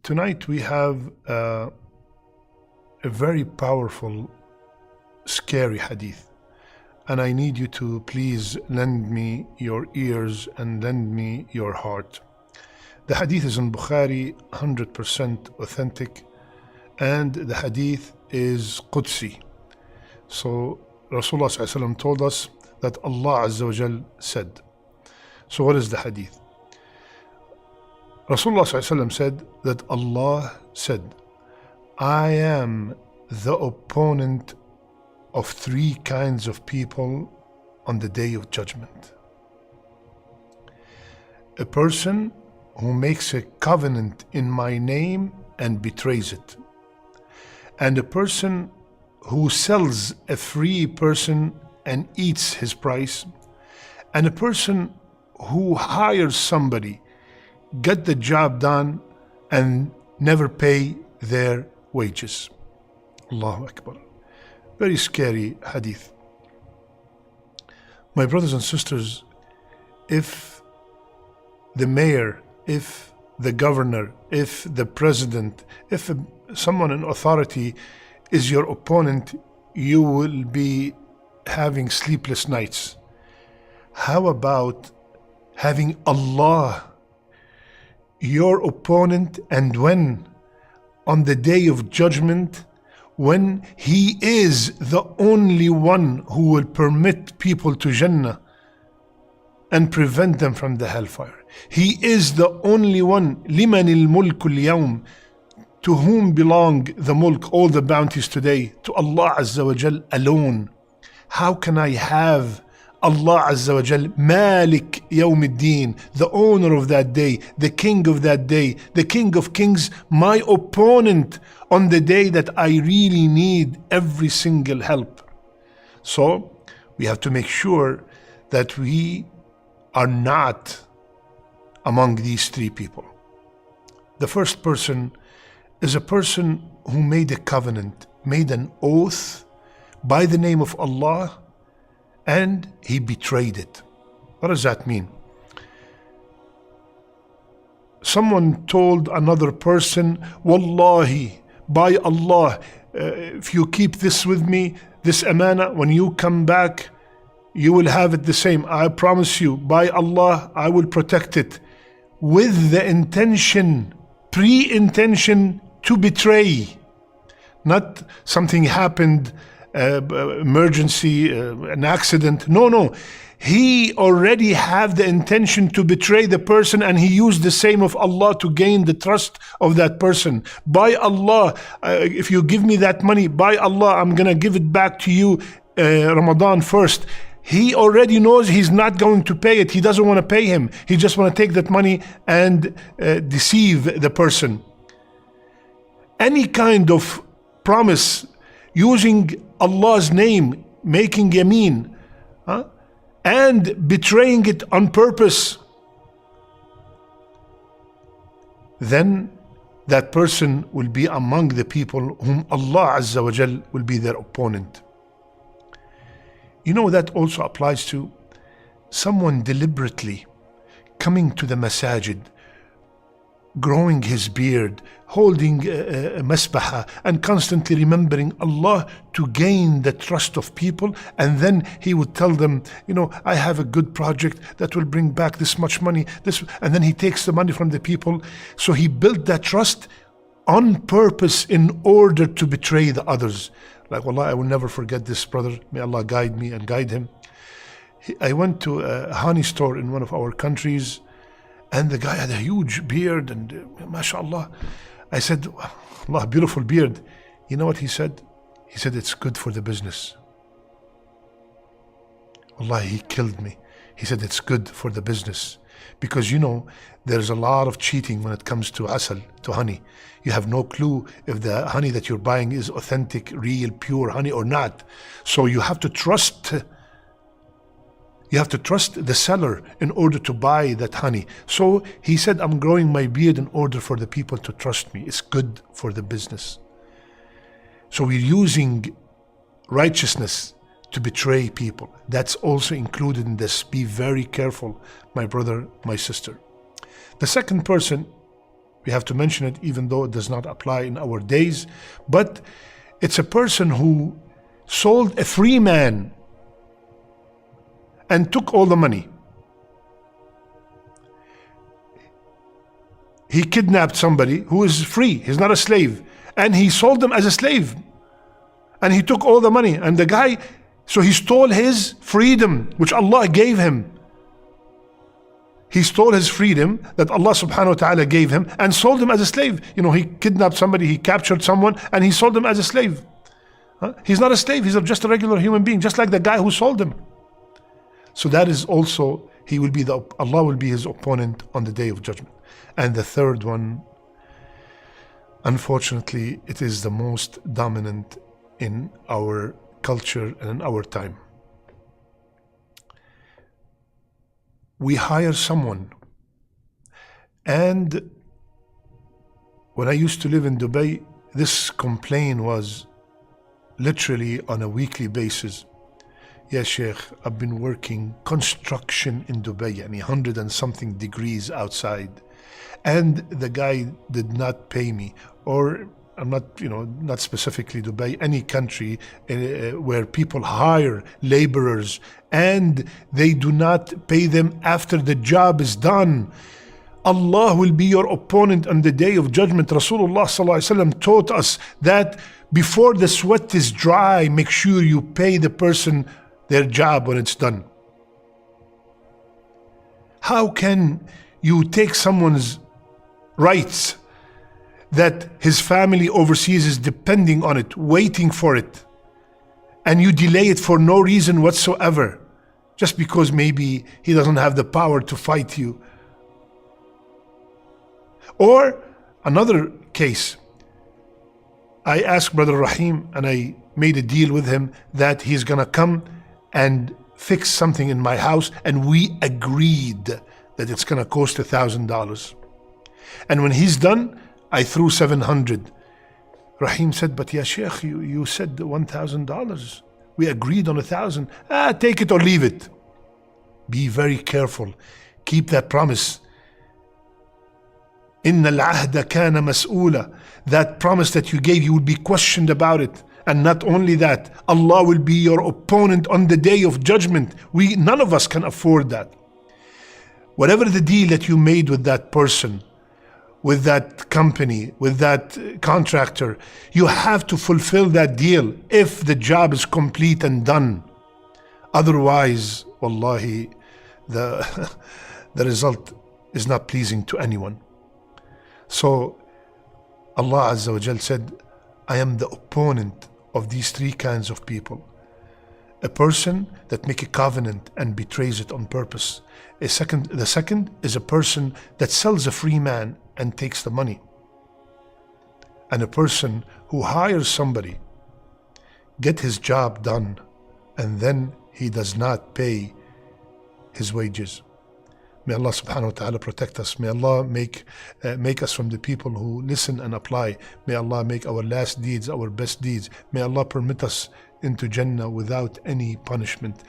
Tonight we have a very powerful, scary hadith. And I need you to please lend me your ears and lend me your heart. The hadith is in Bukhari, 100% authentic, and the hadith is Qudsi. So Rasulullah ﷺ told us that Allah Azza wa Jal said. So what is the hadith? Rasulullah ﷺ said that Allah said, I am the opponent of three kinds of people on the day of judgment. A person who makes a covenant in my name and betrays it, and a person who sells a free person and eats his price, and a person who hires somebody, get the job done, and never pay their wages. Allahu Akbar. Very scary hadith. My brothers and sisters, if the mayor, if the governor, if the president, if someone in authority is your opponent, you will be having sleepless nights. How about having Allah your opponent, and when on the day of judgment, when He is the only one who will permit people to Jannah and prevent them from the hellfire. He is the only one, لِمَنِ الْمُلْكُ الْيَوْمِ, to whom belong the mulk, all the bounties today, to Allah Azza wa Jal alone. How can I have Allah Azza wa Jal, Malik Yawm al-Din, the owner of that day, the king of that day, the king of kings, my opponent on the day that I really need every single help? So we have to make sure that we are not among these three people. The first person is a person who made a covenant, made an oath by the name of Allah, and he betrayed it. What does that mean? Someone told another person, Wallahi, by Allah, if you keep this with me, this amana, when you come back, you will have it the same. I promise you, by Allah, I will protect it. With the intention, pre-intention to betray. Not something happened, emergency, an accident. No. He already had the intention to betray the person, and he used the same of Allah to gain the trust of that person. By Allah, if you give me that money, by Allah, I'm going to give it back to you Ramadan first. He already knows he's not going to pay it. He doesn't want to pay him. He just want to take that money and deceive the person. Any kind of promise using Allah's name, making yameen, and betraying it on purpose, then that person will be among the people whom Allah Azza wa Jal will be their opponent. You know, that also applies to someone deliberately coming to the masajid, growing his beard, holding a masbaha, and constantly remembering Allah to gain the trust of people. And then he would tell them, I have a good project that will bring back this much money. And then he takes the money from the people. So he built that trust on purpose in order to betray the others. Like, wallah, I will never forget this brother. May Allah guide me and guide him. I went to a honey store in one of our countries, and the guy had a huge beard, and mashallah. I said, Allah, beautiful beard. You know what he said? He said, it's good for the business. Wallahi, he killed me. He said, it's good for the business. Because there's a lot of cheating when it comes to asal, to honey. You have no clue if the honey that you're buying is authentic, real, pure honey or not. So you have to trust. You have to trust the seller in order to buy that honey. So he said, I'm growing my beard in order for the people to trust me. It's good for the business. So we're using righteousness to betray people. That's also included in this. Be very careful, my brother, my sister. The second person We have to mention it even though it does not apply in our days. But it's a person who sold a free man and took all the money. He kidnapped somebody who is free, he's not a slave, and he sold them as a slave. And he took all the money. And the guy, so he stole his freedom, which Allah gave him. He stole his freedom that Allah subhanahu wa ta'ala gave him and sold him as a slave. You know, he kidnapped somebody, he captured someone, and he sold him as a slave. He's not a slave, he's just a regular human being, just like the guy who sold him. So that is also, Allah will be his opponent on the Day of Judgment. And the third one, unfortunately, it is the most dominant in our culture and in our time. We hire someone, and when I used to live in Dubai, this complaint was literally on a weekly basis. Yeah, Sheikh, I've been working construction in Dubai, 100 and something degrees outside, and the guy did not pay me. Or I'm not, not specifically Dubai, any country where people hire laborers and they do not pay them after the job is done. Allah will be your opponent on the Day of Judgment. Rasulullah ﷺ taught us that before the sweat is dry, make sure you pay the person their job when it's done. How can you take someone's rights that his family overseas is depending on it, waiting for it, and you delay it for no reason whatsoever, just because maybe he doesn't have the power to fight you? Or another case, I asked Brother Rahim and I made a deal with him that he's gonna come and fix something in my house, and we agreed that it's gonna cost $1,000. And when he's done, I threw 700. Rahim said, but ya Sheikh, you said $1,000. We agreed on 1,000. Take it or leave it. Be very careful. Keep that promise. Inna al-ahda kana mas'oola. That promise that you gave, you will be questioned about it. And not only that, Allah will be your opponent on the Day of Judgment. None of us can afford that. Whatever the deal that you made with that person, with that company, with that contractor, you have to fulfill that deal if the job is complete and done. Otherwise, wallahi, the result is not pleasing to anyone. So Allah Azza wa Jal said, I am the opponent of these three kinds of people. A person that makes a covenant and betrays it on purpose. The second is a person that sells a free man and takes the money. And a person who hires somebody, get his job done, and then he does not pay his wages. May Allah subhanahu wa ta'ala protect us. May Allah make us from the people who listen and apply. May Allah make our last deeds our best deeds. May Allah permit us into Jannah without any punishment.